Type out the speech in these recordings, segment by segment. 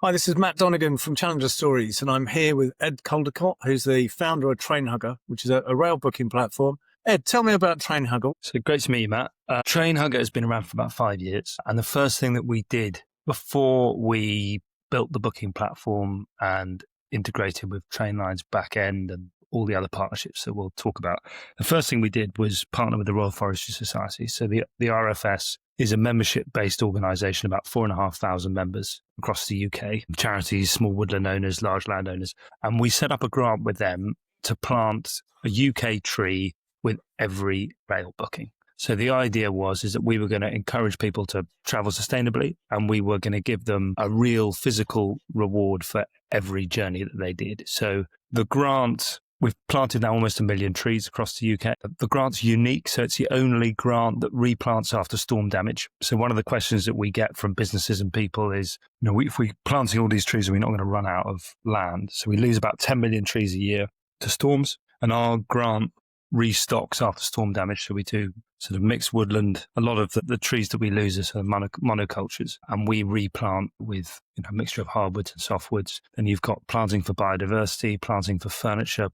Hi, this is Matt Donegan from Challenger Stories, and I'm here with Ed Caldecott, who's the founder of Trainhugger, which is a rail booking platform. Ed, tell me about Trainhugger. So great to meet you, Matt. Trainhugger has been around for about 5 years. And the first thing that we did before we built the booking platform and integrated with Trainline's back end and all the other partnerships that we'll talk about, the first thing we did was partner with the Royal Forestry Society. So the RFS is a membership-based organisation, about 4,500 members across the UK, charities, small woodland owners, large landowners. And we set up a grant with them to plant a UK tree with every rail booking. So the idea is that we were going to encourage people to travel sustainably, and we were going to give them a real physical reward for every journey that they did. So the grant, we've planted now almost 1 million trees across the UK. The grant's unique, so it's the only grant that replants after storm damage. So one of the questions that we get from businesses and people is, if we're planting all these trees, are we not going to run out of land? So we lose about 10 million trees a year to storms, and our grant restocks after storm damage. So we do sort of mixed woodland. A lot of the trees that we lose are sort of monocultures, and we replant with a mixture of hardwoods and softwoods. And you've got planting for biodiversity, planting for furniture,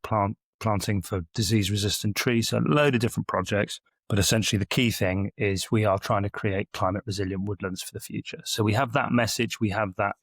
planting for disease-resistant trees, so a load of different projects. But essentially the key thing is we are trying to create climate-resilient woodlands for the future. So we have that message, we have that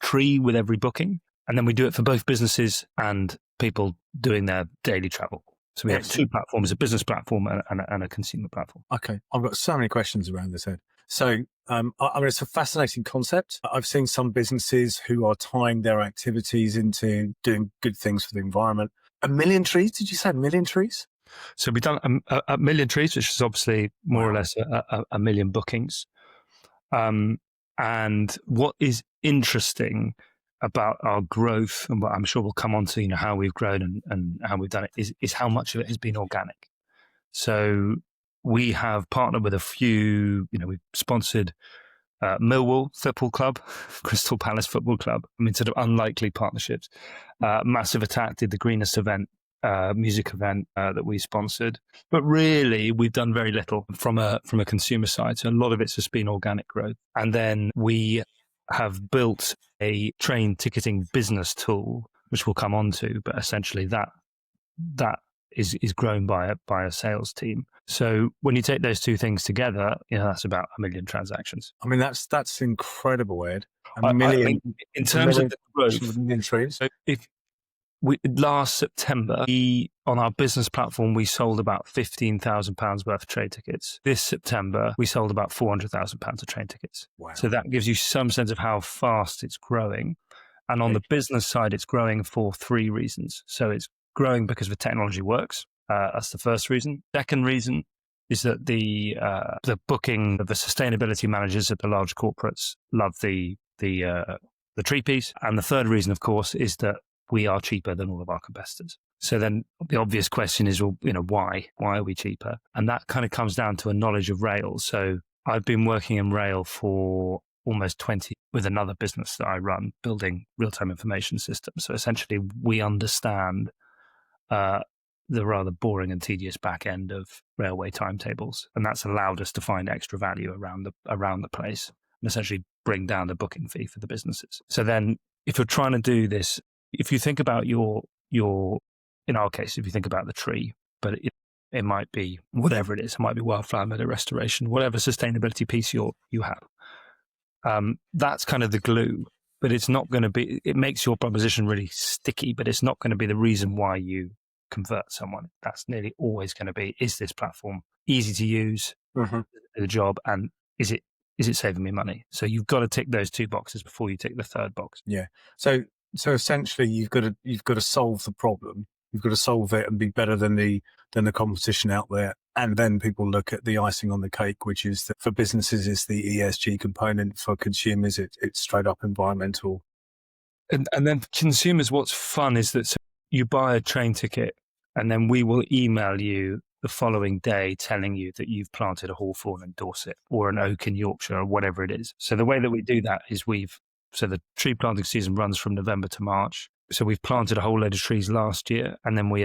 tree with every booking, and then we do it for both businesses and people doing their daily travel. So we have two platforms, a business platform and a consumer platform. Okay, I've got so many questions around this, Ed. So, it's a fascinating concept. I've seen some businesses who are tying their activities into doing good things for the environment. 1 million trees? Did you say 1 million trees? So we've done a million trees, which is obviously more or less a million bookings. And what is interesting about our growth, and what I'm sure we'll come on to, how we've grown and how we've done it, is how much of it has been organic. So we have partnered with a few, we've sponsored Millwall Football Club, Crystal Palace Football Club. Sort of unlikely partnerships. Massive Attack did the Greenest event, music event that we sponsored. But really, we've done very little from a consumer side. So a lot of it's just been organic growth. And then we have built a train ticketing business tool, which we'll come on to, but essentially that is grown by a sales team. So when you take those two things together, that's about 1 million transactions. That's incredible, Ed. In terms of the growth, 1 million trees. So last September, on our business platform, we sold about £15,000 worth of train tickets. This September, we sold about £400,000 of train tickets. Wow. So that gives you some sense of how fast it's growing. And on the business side, it's growing for 3 reasons. So it's growing because the technology works. That's the first reason. Second reason is that the booking of the sustainability managers at the large corporates love the tree piece. And the third reason, of course, is that we are cheaper than all of our competitors. So then the obvious question is, why? Why are we cheaper? And that kind of comes down to a knowledge of rail. So I've been working in rail for almost 20 with another business that I run, building real-time information systems. So essentially we understand the rather boring and tedious back end of railway timetables. And that's allowed us to find extra value around the place and essentially bring down the booking fee for the businesses. So then if you're trying to do this, if you think about your, in our case, if you think about the tree, but it might be whatever it is, it might be wildflower meadow restoration, whatever sustainability piece you have, that's kind of the glue, but it's not going to be, it makes your proposition really sticky, but it's not going to be the reason why you convert someone. That's nearly always going to be, is this platform easy to use, the job, and is it saving me money? So you've got to tick those 2 boxes before you tick the third box. Yeah. So essentially, you've got to solve the problem. You've got to solve it and be better than the competition out there. And then people look at the icing on the cake, which is that for businesses, it's the ESG component. For consumers, it's straight up environmental. And then for consumers, what's fun is that you buy a train ticket, and then we will email you the following day telling you that you've planted a hawthorn in Dorset or an oak in Yorkshire or whatever it is. So the way that we do that is so the tree planting season runs from November to March. So we've planted a whole load of trees last year, and then we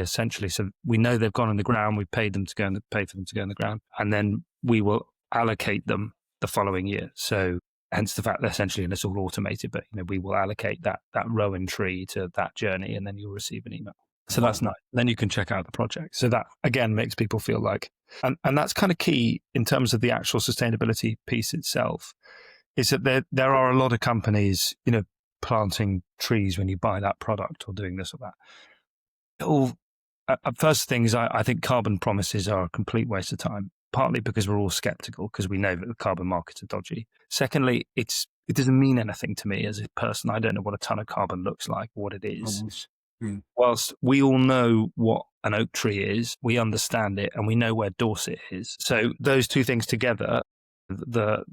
know they've gone in the ground. We've paid for them to go in the ground, and then we will allocate them the following year. So hence the fact that essentially, and it's all automated, but we will allocate that rowan tree to that journey, and then you'll receive an email. So that's nice. Then you can check out the project. So that again makes people feel like, and that's kind of key in terms of the actual sustainability piece itself, is that there are a lot of companies, planting trees when you buy that product or doing this or that. First thing is, I think carbon promises are a complete waste of time, partly because we're all skeptical because we know that the carbon markets are dodgy. Secondly, it doesn't mean anything to me as a person. I don't know what a ton of carbon looks like, what it is. Whilst we all know what an oak tree is, we understand it, and we know where Dorset is. So those two things together, the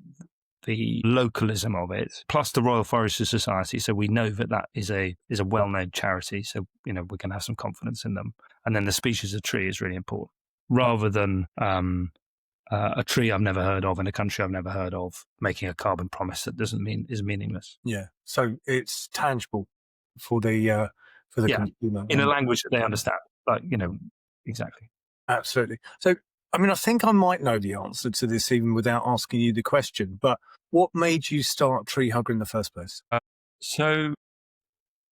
localism of it, plus the Royal Forestry Society, so we know that is a well-known charity, so we can have some confidence in them. And then the species of tree is really important, rather than a tree I've never heard of in a country I've never heard of making a carbon promise that is meaningless. Yeah, so it's tangible for the consumer in a language that they understand. Exactly. Absolutely. So, I think I might know the answer to this even without asking you the question, but what made you start Trainhugger in the first place? There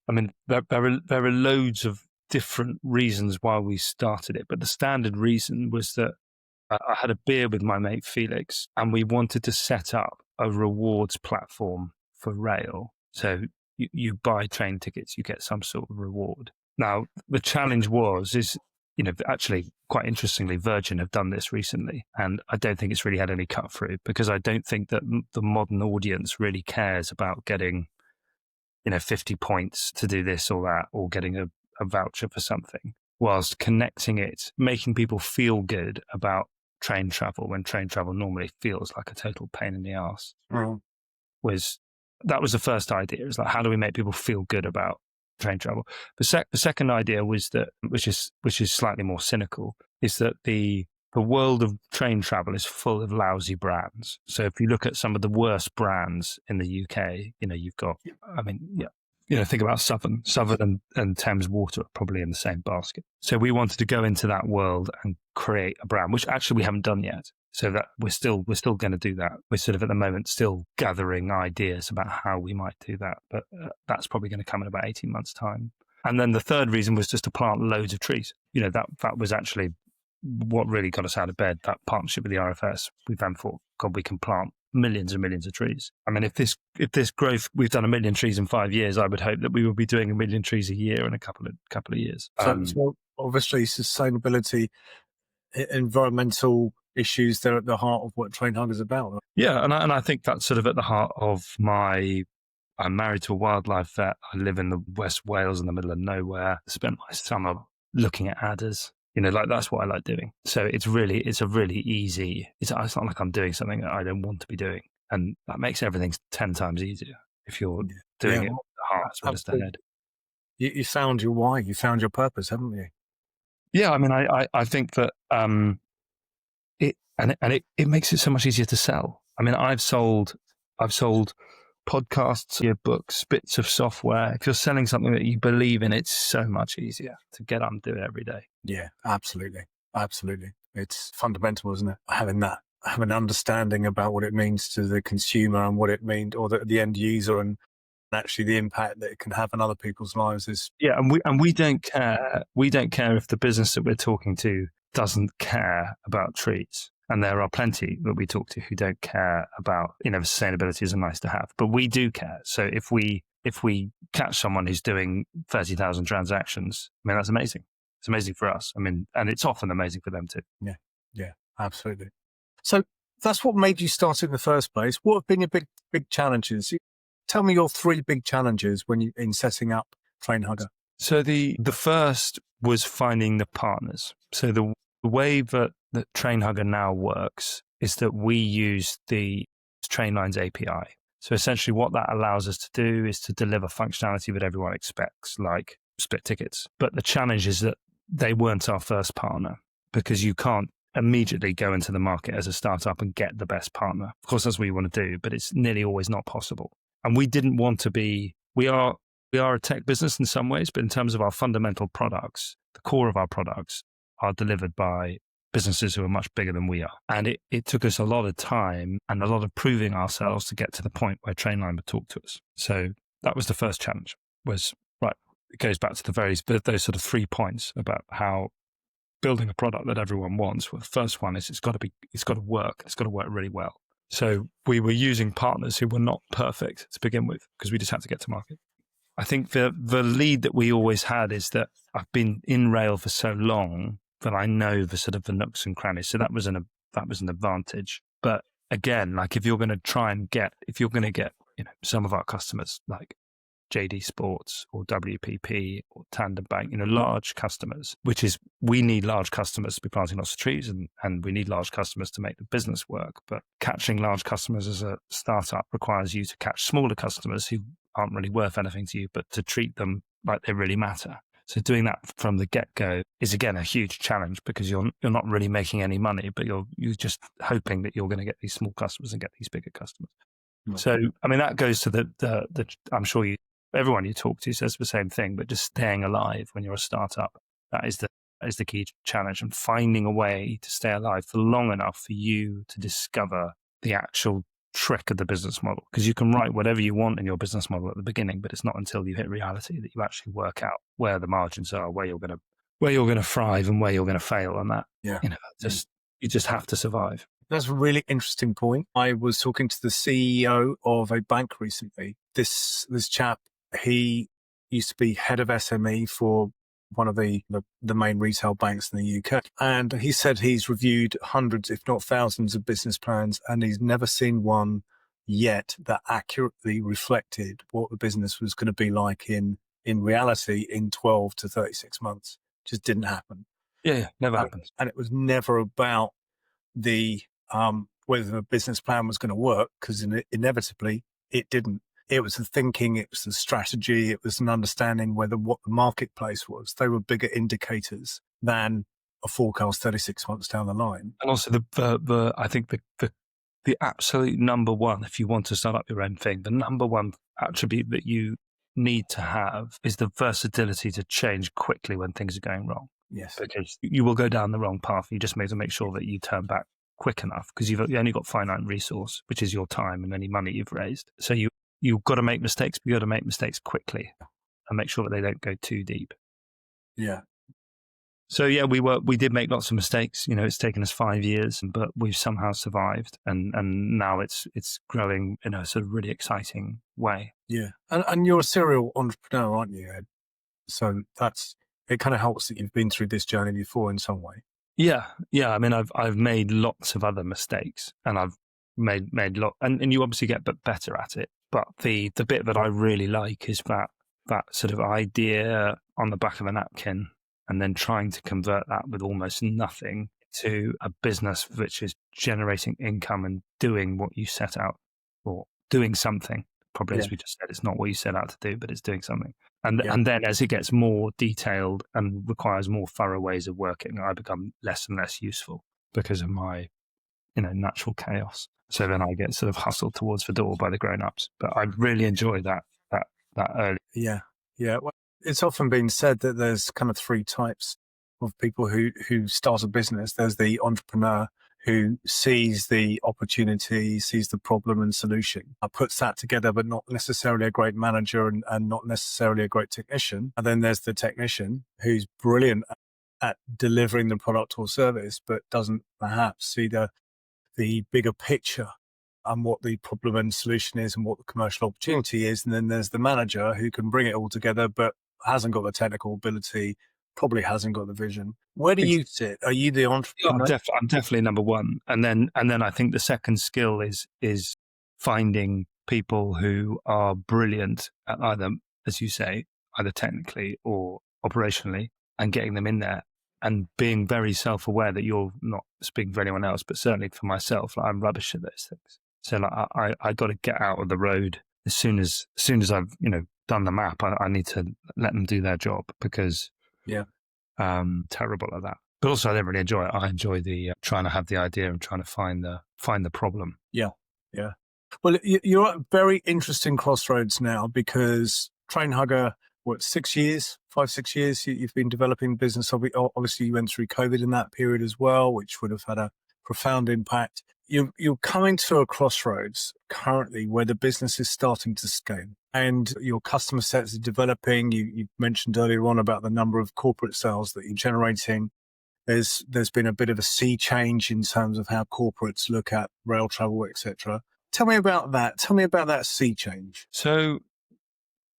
are loads of different reasons why we started it, but the standard reason was that I had a beer with my mate Felix, and we wanted to set up a rewards platform for rail. So you buy train tickets, you get some sort of reward. Now, the challenge is actually, quite interestingly, Virgin have done this recently, and I don't think it's really had any cut through, because I don't think that the modern audience really cares about getting, 50 points to do this or that, or getting a voucher for something, whilst connecting it, making people feel good about train travel when train travel normally feels like a total pain in the arse. That was the first idea. It's like, how do we make people feel good about train travel? The second idea was that, which is slightly more cynical, is that the world of train travel is full of lousy brands. So if you look at some of the worst brands in the UK, you've got, think about Southern and Thames Water are probably in the same basket. So we wanted to go into that world and create a brand, which actually we haven't done yet. So that we're still going to do that. We're sort of at the moment still gathering ideas about how we might do that, but that's probably going to come in about 18 months' time. And then the third reason was just to plant loads of trees. That was actually what really got us out of bed. That partnership with the RFS, we then thought, God, we can plant millions and millions of trees. If this growth, we've done 1 million trees in 5 years, I would hope that we will be doing 1 million trees a year in a couple of years. So obviously, sustainability, environmental issues, they're at the heart of what Trainhugger is about. Yeah, and I think that's sort of at the heart of I'm married to a wildlife vet. I live in the West Wales in the middle of nowhere. I spent my summer looking at adders. That's what I like doing. So it's a really easy, it's not like I'm doing something that I don't want to be doing. And that makes everything 10 times easier if you're doing it with the heart as well as the head. You found your why, you found your purpose, haven't you? Yeah, I think that it makes it so much easier to sell. I've sold podcasts, your books, bits of software. If you're selling something that you believe in, it's so much easier to get up and do it every day. Yeah, absolutely. It's fundamental, isn't it? Having an understanding about what it means to the consumer and what it means, or the end user, and actually the impact that it can have on other people's lives is. Yeah, and we don't care. We don't care if the business that we're talking to doesn't care about trees. And there are plenty that we talk to who don't care about, sustainability is a nice to have, but we do care. So if we catch someone who's doing 30,000 transactions, that's amazing. It's amazing for us. And it's often amazing for them too. Yeah, absolutely. So that's what made you start in the first place. What have been your big challenges? Tell me your 3 big challenges in setting up Trainhugger. So the first was finding the partners. So the way that Trainhugger now works is that we use the Trainlines API. So essentially what that allows us to do is to deliver functionality that everyone expects, like split tickets. But the challenge is that they weren't our first partner, because you can't immediately go into the market as a startup and get the best partner. Of course, that's what you want to do, but it's nearly always not possible. And we didn't want to be, we are a tech business in some ways, but in terms of our fundamental products, the core of our products are delivered by businesses who are much bigger than we are. And it took us a lot of time and a lot of proving ourselves to get to the point where Trainline would talk to us. So that was the first challenge, was, right, it goes back to those sort of 3 points about how building a product that everyone wants. Well, the first one is it's got to work really well. So we were using partners who were not perfect to begin with because we just had to get to market. I think the lead that we always had is that I've been in rail for so long that I know the sort of the nooks and crannies. So that was an advantage. But again, like if you're going to get some of our customers like JD Sports or WPP or Tandem Bank, large customers, we need large customers to be planting lots of trees and we need large customers to make the business work. But catching large customers as a startup requires you to catch smaller customers who aren't really worth anything to you, but to treat them like they really matter. So doing that from the get-go is, again, a huge challenge because you're not really making any money, but you're just hoping that you're going to get these small customers and get these bigger customers. Mm-hmm. So, I mean, that goes to the I'm sure everyone you talk to says the same thing, but just staying alive when you're a startup, that is the key challenge, and finding a way to stay alive for long enough for you to discover the actual trick of the business model. Because you can write whatever you want in your business model at the beginning, but it's not until you hit reality that you actually work out where the margins are, where you're going to thrive and where you're going to fail on that. Yeah. You just have to survive. That's a really interesting point. I was talking to the CEO of a bank recently. This chap, he used to be head of SME for one of the main retail banks in the UK. And he said he's reviewed hundreds, if not thousands of business plans, and he's never seen one yet that accurately reflected what the business was going to be like in reality in 12 to 36 months. It just didn't happen. Yeah, never happens. And it was never about the whether the business plan was going to work, because inevitably it didn't. It was the thinking, it was the strategy, it was an understanding what the marketplace was. They were bigger indicators than a forecast 36 months down the line. And also I think the absolute number one, if you want to start up your own thing, the number one attribute that you need to have is the versatility to change quickly when things are going wrong. Yes. Because you will go down the wrong path. You just need to make sure that you turn back quick enough, because you've only got finite resource, which is your time and any money you've raised. So you've got to make mistakes, but you've got to make mistakes quickly and make sure that they don't go too deep. Yeah. So yeah, we did make lots of mistakes. It's taken us 5 years, but we've somehow survived, and now it's growing in a sort of really exciting way. Yeah, and you're a serial entrepreneur, aren't you, Ed? So it kind of helps that you've been through this journey before in some way. Yeah. I mean, I've made lots of other mistakes, and I've made and you obviously get better at it. But the bit that I really like is that sort of idea on the back of a napkin, and then trying to convert that with almost nothing to a business which is generating income and doing what you set out, or doing something. Probably, as we just said, it's not what you set out to do, but it's doing something. And then as it gets more detailed and requires more thorough ways of working, I become less and less useful because of my, natural chaos. So then I get sort of hustled towards the door by the grown-ups. But I really enjoy that early. Yeah. Well, it's often been said that there's kind of 3 types of people who start a business. There's the entrepreneur who sees the opportunity, sees the problem and solution, puts that together, but not necessarily a great manager and not necessarily a great technician. And then there's the technician who's brilliant at delivering the product or service, but doesn't perhaps see the bigger picture and what the problem and solution is and what the commercial opportunity is. And then there's the manager who can bring it all together, but hasn't got the technical ability, probably hasn't got the vision. Where do you sit? Are you the entrepreneur? I'm definitely number one. And then I think the second skill is finding people who are brilliant at either, as you say, either technically or operationally, and getting them in there and being very self-aware that you're not speaking for anyone else, but certainly for myself, I'm rubbish at those things. So I got to get out of the road as soon as I've done the map. I need to let them do their job, because terrible at that. But also, I don't really enjoy it. I enjoy the trying to have the idea and trying to find the problem. Yeah. Well, you're at a very interesting crossroads now, because Trainhugger 6 years, 5, 6 years you've been developing business. Obviously you went through COVID in that period as well, which would have had a profound impact. You're coming to a crossroads currently where the business is starting to scale and your customer sets are developing. You mentioned earlier on about the number of corporate sales that you're generating. There's been a bit of a sea change in terms of how corporates look at rail travel, etc. Tell me about that. Tell me about that sea change. So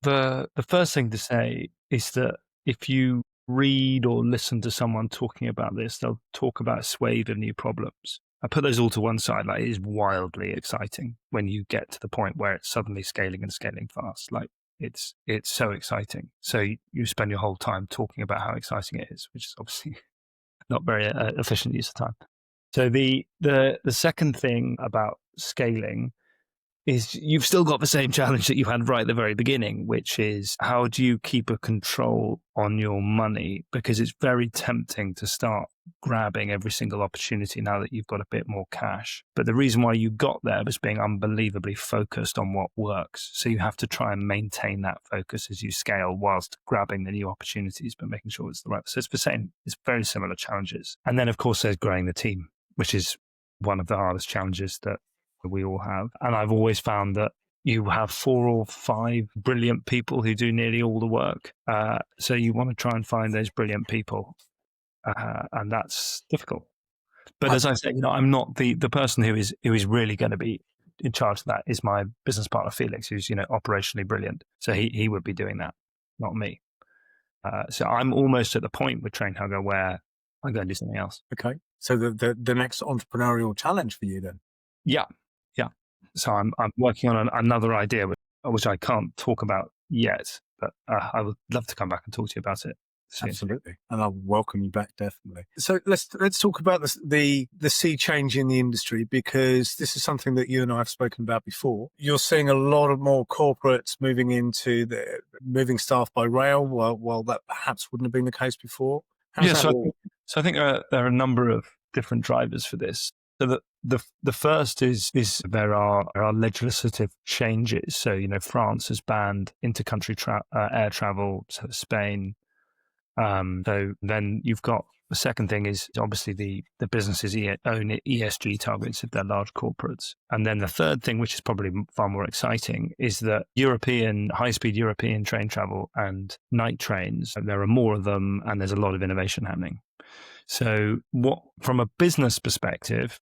the first thing to say is that if you read or listen to someone talking about this, they'll talk about a swathe of new problems. I put those all to one side. Like, it is wildly exciting when you get to the point where it's suddenly scaling and scaling fast. Like, it's so exciting. So you spend your whole time talking about how exciting it is, which is obviously not very efficient use of time. So the second thing about scaling is you've still got the same challenge that you had right at the very beginning, which is how do you keep a control on your money? Because it's very tempting to start grabbing every single opportunity now that you've got a bit more cash. But the reason why you got there was being unbelievably focused on what works. So you have to try and maintain that focus as you scale whilst grabbing the new opportunities, but making sure it's the right. So it's very similar challenges. And then, of course, there's growing the team, which is one of the hardest challenges that we all have. And I've always found that you have 4 or 5 brilliant people who do nearly all the work. So you want to try and find those brilliant people. And that's difficult. But as I said, I'm not the person who is really going to be in charge of that. Is my business partner, Felix, who's, operationally brilliant. So he would be doing that, not me. So I'm almost at the point with Trainhugger where I'm going to do something else. Okay. So the next entrepreneurial challenge for you then? Yeah. So I'm working on another idea, which I can't talk about yet, but I would love to come back and talk to you about it soon. Absolutely. And I'll welcome you back, definitely. So let's talk about the sea change in the industry, because this is something that you and I have spoken about before. You're seeing a lot of more corporates moving staff by rail, while that perhaps wouldn't have been the case before. So I think there are a number of different drivers for this. So the first is there are legislative changes. So, France has banned intercountry air travel to Spain. So then you've got the second thing is obviously the businesses own ESG targets if they're large corporates. And then the third thing, which is probably far more exciting, is that high-speed European train travel and night trains, there are more of them and there's a lot of innovation happening. So from a business perspective,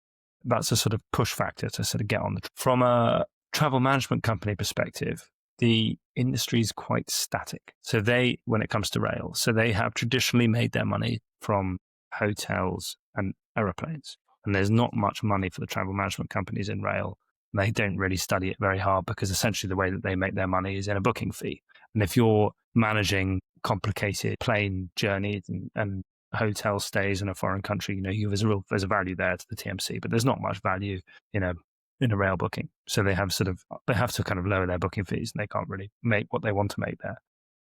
that's a sort of push factor to sort of get on. From a travel management company perspective, the industry is quite static. So when it comes to rail, so they have traditionally made their money from hotels and aeroplanes. And there's not much money for the travel management companies in rail. They don't really study it very hard because essentially the way that they make their money is in a booking fee. And if you're managing complicated plane journeys and hotel stays in a foreign country, there's a value there to the TMC, but there's not much value in a rail booking. So they have to kind of lower their booking fees, and they can't really make what they want to make there.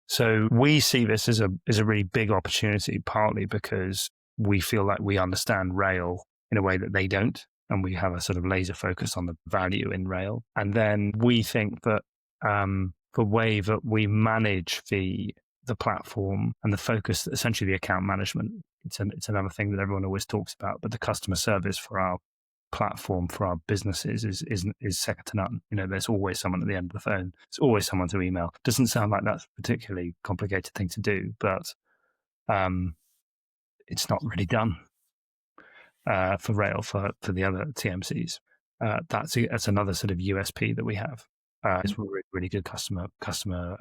So we see this as a really big opportunity, partly because we feel like we understand rail in a way that they don't, and we have a sort of laser focus on the value in rail. And then we think that the way that we manage the platform and the focus, essentially the account management, it's another thing that everyone always talks about, but the customer service for our platform for our businesses is second to none. There's always someone at the end of the phone. There's always someone to email. Doesn't sound like that's a particularly complicated thing to do, but it's not really done for rail for the other TMCs. That's another sort of USP that we have. It's really, really good customer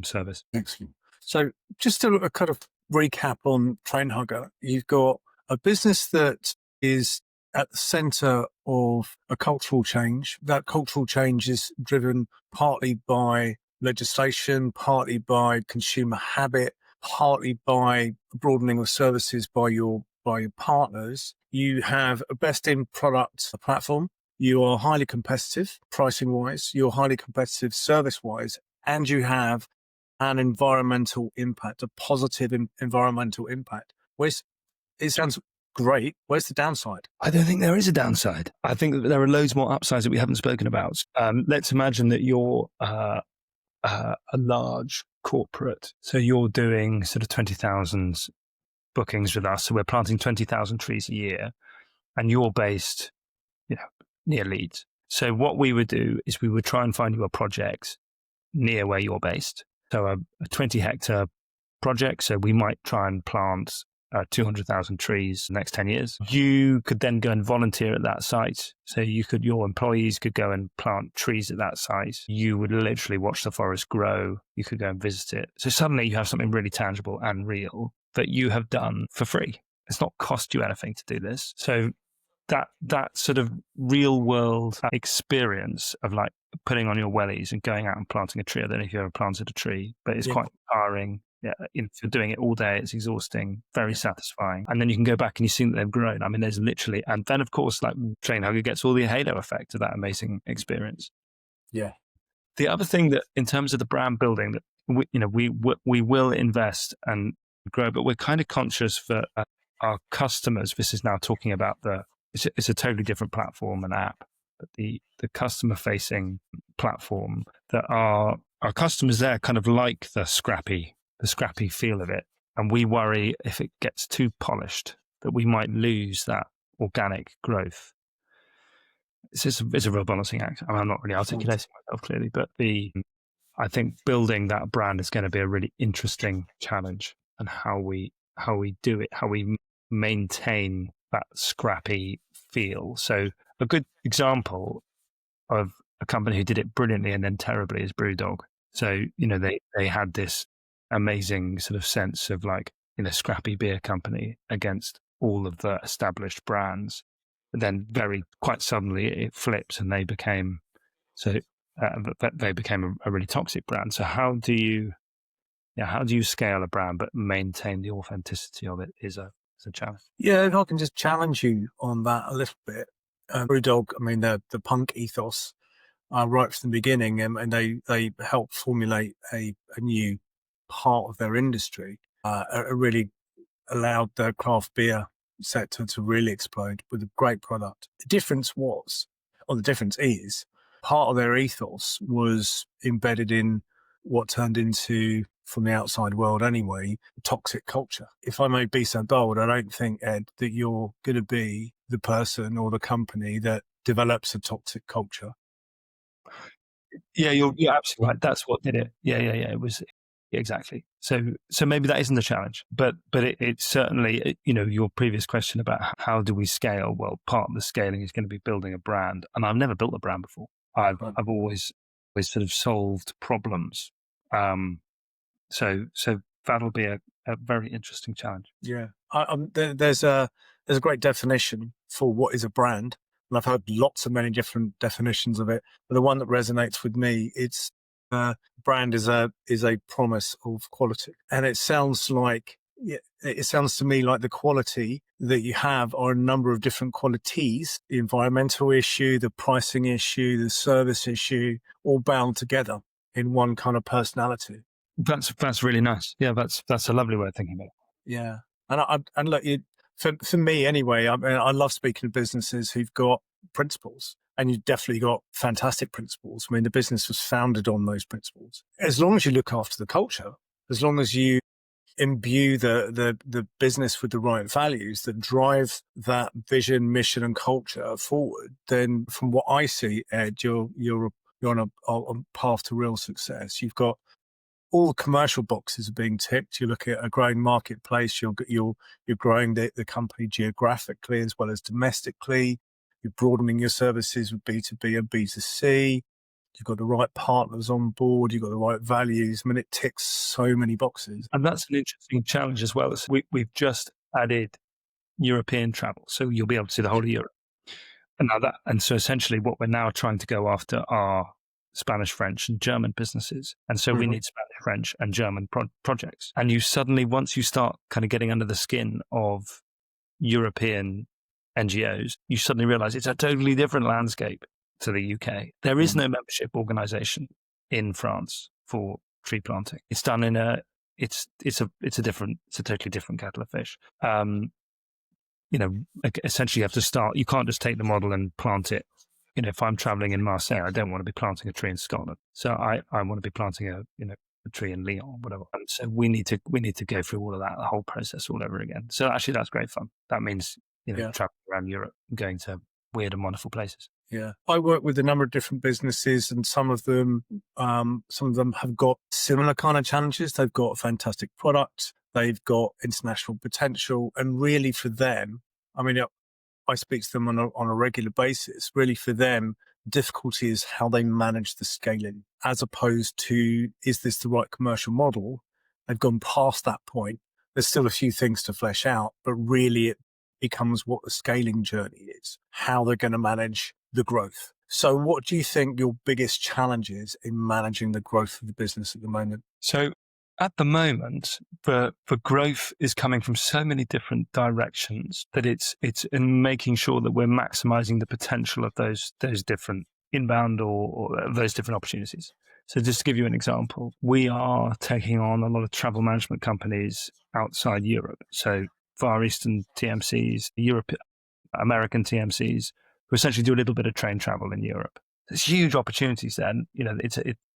service. Excellent. So just to kind of recap on Trainhugger, you've got a business that is at the center of a cultural change. That cultural change is driven partly by legislation, partly by consumer habit, partly by broadening of services by your partners. You have a best in product platform. You are highly competitive pricing wise. You're highly competitive service wise, and you have an environmental impact, a positive environmental impact. It sounds great. Where's the downside? I don't think there is a downside. I think that there are loads more upsides that we haven't spoken about. Let's imagine that you're a large corporate. So you're doing sort of 20,000 bookings with us. So we're planting 20,000 trees a year, and you're based, near Leeds. So what we would do is we would try and find you a project near where you're based. So a 20 hectare project. So we might try and plant 200,000 trees the next 10 years. You could then go and volunteer at that site. So your employees could go and plant trees at that site. You would literally watch the forest grow. You could go and visit it. So suddenly you have something really tangible and real that you have done for free. It's not cost you anything to do this. So that sort of real world experience of like putting on your wellies and going out and planting a tree. I don't know if you ever planted a tree, but it's quite tiring. Yeah, if you're doing it all day, it's exhausting, very satisfying. And then you can go back and you see that they've grown. I mean, there's literally, and then of course, like Trainhugger gets all the halo effect of that amazing experience. Yeah. The other thing that, in terms of the brand building, that we will invest and grow, but we're kind of conscious for our customers. This is now talking about it's a totally different platform and app, but the customer facing platform, that our customers there kind of like the scrappy feel of it. And we worry if it gets too polished that we might lose that organic growth. It's a real balancing act. I mean, I'm not really articulating myself clearly, but I think building that brand is going to be a really interesting challenge, and how we do it, how we maintain that scrappy feel. So a good example of a company who did it brilliantly and then terribly is Brewdog. So, they had this amazing sort of sense of like, scrappy beer company against all of the established brands. But then quite suddenly it flips and they became a really toxic brand. So how do you scale a brand but maintain the authenticity of it is a challenge. Yeah, if I can just challenge you on that a little bit. Brewdog, I mean, the punk ethos right from the beginning, and they helped formulate a new part of their industry. It really allowed the craft beer sector to really explode with a great product. The difference is, part of their ethos was embedded in what turned into, from the outside world anyway, toxic culture. If I may be so bold, I don't think, Ed, that you're going to be the person or the company that develops a toxic culture. Yeah, you're absolutely right. That's what did it. Yeah. It was exactly. So maybe that isn't the challenge, but it's certainly, your previous question about how do we scale? Well, part of the scaling is going to be building a brand, and I've never built a brand before. I've always sort of solved problems. So that'll be a very interesting challenge. Yeah, there's a great definition for what is a brand, and I've heard many different definitions of it. But the one that resonates with me, it's brand is a promise of quality, and it sounds to me like the quality that you have are a number of different qualities: the environmental issue, the pricing issue, the service issue, all bound together in one kind of personality. That's really nice. Yeah, that's a lovely way of thinking about it. Yeah, and look, for me anyway, I love speaking to businesses who've got principles, and you've definitely got fantastic principles. I mean, the business was founded on those principles. As long as you look after the culture, as long as you imbue the business with the right values that drive that vision, mission, and culture forward, then from what I see, Ed, you're on a path to real success. You've got all the commercial boxes are being ticked. You look at a growing marketplace. You're growing the company geographically as well as domestically. You're broadening your services with B2B and B2C. You've got the right partners on board. You've got the right values. I mean, it ticks so many boxes. And that's an interesting challenge as well. We've just added European travel, so you'll be able to see the whole of Europe. And so essentially, what we're now trying to go after are Spanish, French, and German businesses. And so we need Spanish, French, and German projects. And you suddenly, once you start kind of getting under the skin of European NGOs, you suddenly realize it's a totally different landscape to the UK. There is no membership organization in France for tree planting. It's done in it's a totally different kettle of fish. Essentially you have to start, you can't just take the model and plant it if I'm traveling in Marseille, I don't want to be planting a tree in Scotland. So I want to be planting a tree in Lyon, whatever. And so we need to go through all of that, the whole process all over again. So actually that's great fun. That means, traveling around Europe, going to weird and wonderful places. Yeah. I work with a number of different businesses, and some of them have got similar kind of challenges. They've got a fantastic product. They've got international potential. And really for them, I mean, I speak to them on a regular basis. Really for them, difficulty is how they manage the scaling, as opposed to, is this the right commercial model? They've gone past that point. There's still a few things to flesh out, but really it becomes what the scaling journey is, how they're going to manage the growth. So what do you think your biggest challenge is in managing the growth of the business at the moment? So at the moment, the growth is coming from so many different directions that it's in making sure that we're maximizing the potential of those different inbound or those different opportunities. So just to give you an example, we are taking on a lot of travel management companies outside Europe. So Far Eastern TMCs, American TMCs, who essentially do a little bit of train travel in Europe. There's huge opportunities there.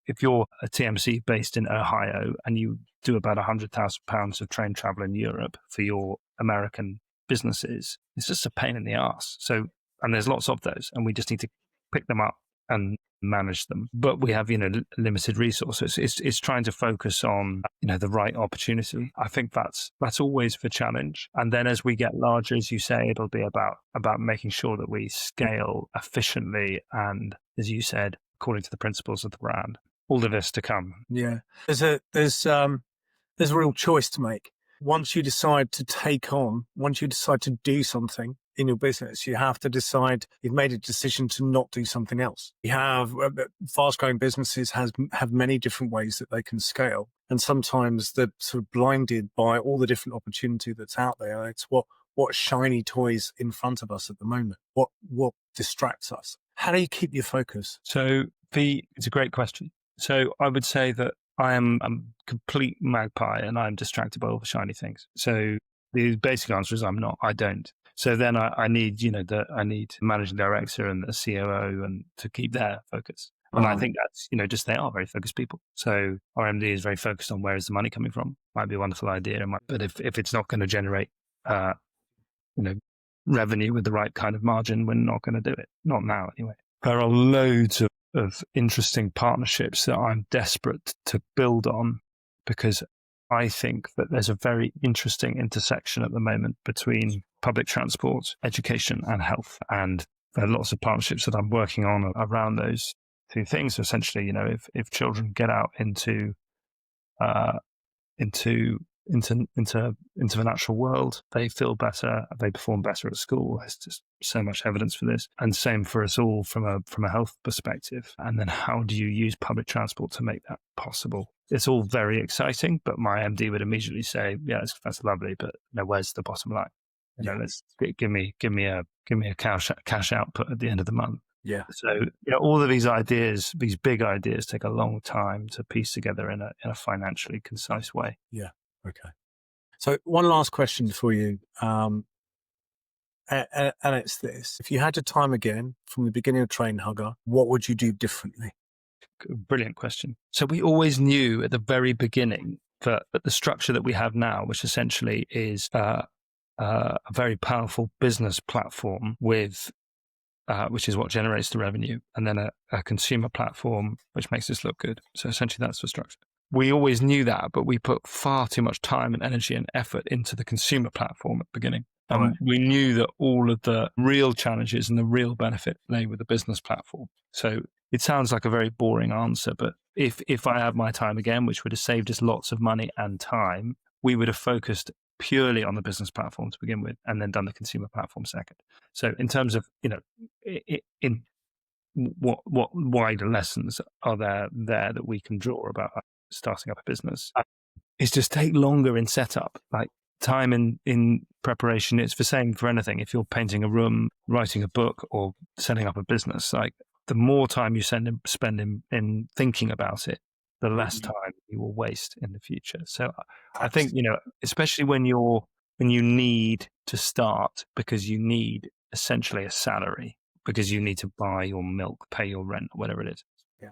If you're a TMC based in Ohio and you do about £100,000 of train travel in Europe for your American businesses, it's just a pain in the ass. So, and there's lots of those, and we just need to pick them up and manage them. But we have, limited resources. It's trying to focus on, the right opportunity. I think that's always the challenge. And then as we get larger, as you say, it'll be about making sure that we scale efficiently and, as you said, according to the principles of the brand. All of this to come. Yeah. There's a real choice to make. Once you decide to do something in your business, you have to decide, you've made a decision to not do something else. You have fast growing businesses have many different ways that they can scale. And sometimes they're sort of blinded by all the different opportunity that's out there. It's what shiny toys in front of us at the moment. What distracts us? How do you keep your focus? So it's a great question. So I would say that I'm a complete magpie and I'm distracted by all the shiny things. So the basic answer is I'm not. I don't. So then I need, I need managing director and the COO and to keep their focus. And I think that's, just they are very focused people. So our MD is very focused on where is the money coming from. Might be a wonderful idea, but if it's not going to generate, revenue with the right kind of margin, we're not going to do it. Not now, anyway. There are loads of interesting partnerships that I'm desperate to build on because I think that there's a very interesting intersection at the moment between public transport, education and health. And there are lots of partnerships that I'm working on around those two things. So essentially, if children get out into the natural world, they feel better, they perform better at school. There's just so much evidence for this. And same for us all from a health perspective. And then how do you use public transport to make that possible? It's all very exciting, but my MD would immediately say, yeah, that's lovely, but where's the bottom line? Let's give me a cash output at the end of the month. Yeah. So all of these ideas, these big ideas, take a long time to piece together in a financially concise way. Yeah. Okay. So one last question for you, and it's this: if you had to time again from the beginning of Trainhugger, what would you do differently? Brilliant question. So we always knew at the very beginning that the structure that we have now, which essentially is a very powerful business platform with which is what generates the revenue, and then a consumer platform which makes us look good. So essentially that's the structure. We always knew that, but we put far too much time and energy and effort into the consumer platform at the beginning. And we knew that all of the real challenges and the real benefit lay with the business platform. So it sounds like a very boring answer, but if I had my time again, which would have saved us lots of money and time, we would have focused purely on the business platform to begin with, and then done the consumer platform second. So in terms of, in what wider lessons are there that we can draw about starting up a business, is just take longer in setup, like time in preparation. It's the same for anything. If you're painting a room, writing a book, or setting up a business, like the more time you spend in thinking about it, the less time you will waste in the future. So I think, especially when you need to start because you need essentially a salary, because you need to buy your milk, pay your rent, or whatever it is. Yeah.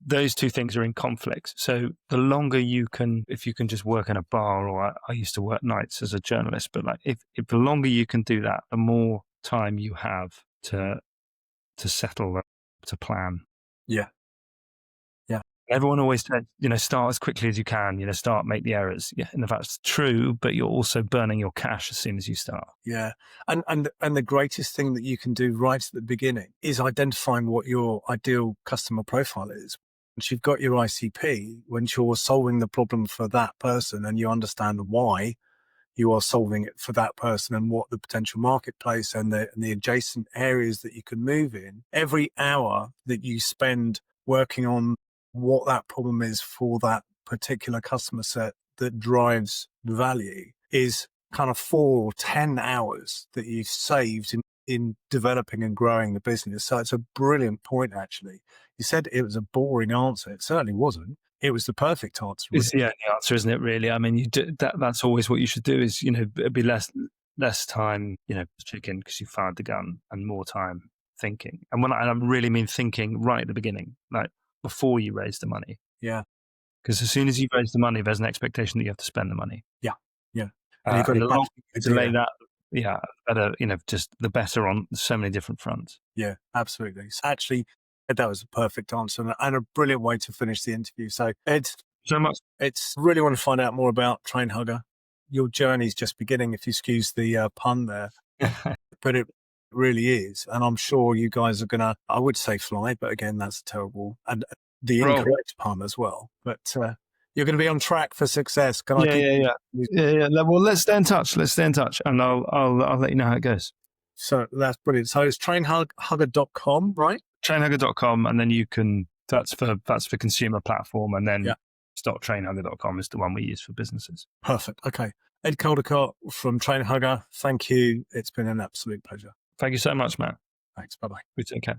Those two things are in conflict. So the longer you can, if you can just work in a bar, or I used to work nights as a journalist, but like if the longer you can do that, the more time you have to settle, to plan. Yeah. Everyone always said, start as quickly as you can, make the errors. Yeah, and that's true, but you're also burning your cash as soon as you start. Yeah. And the greatest thing that you can do right at the beginning is identifying what your ideal customer profile is. Once you've got your ICP, once you're solving the problem for that person and you understand why you are solving it for that person and what the potential marketplace and the adjacent areas that you can move in, every hour that you spend working on what that problem is for that particular customer set that drives the value is kind of 4 or 10 hours that you've saved in developing and growing the business. So it's a brilliant point, actually. You said it was a boring answer. It certainly wasn't. It was the perfect answer. It's the only answer, isn't it, really? I mean, that's always what you should do is, be less time, chicken because you fired the gun, and more time thinking. And I really mean thinking right at the beginning, like before you raise the money. Yeah. Because as soon as you raise the money, there's an expectation that you have to spend the money. Yeah. Yeah. And the longer you delay that, better, just the better on so many different fronts. Yeah, absolutely. So actually, that was a perfect answer and a brilliant way to finish the interview. So, Ed, so much. It's really want to find out more about Trainhugger. Your journey's just beginning, if you excuse the pun there, but it really is. And I'm sure you guys are going to, I would say fly, but again, that's terrible. And the incorrect pun as well. But you're going to be on track for success. Can I keep Yeah. Well, let's stay in touch. And I'll let you know how it goes. So that's brilliant. So it's trainhugger.com, right? Trainhugger.com, and then you can, that's for consumer platform, and then .trainhugger.com is the one we use for businesses. Perfect. Okay. Ed Caldecott from Trainhugger, thank you. It's been an absolute pleasure. Thank you so much, Matt. Thanks. Bye-bye. We take care.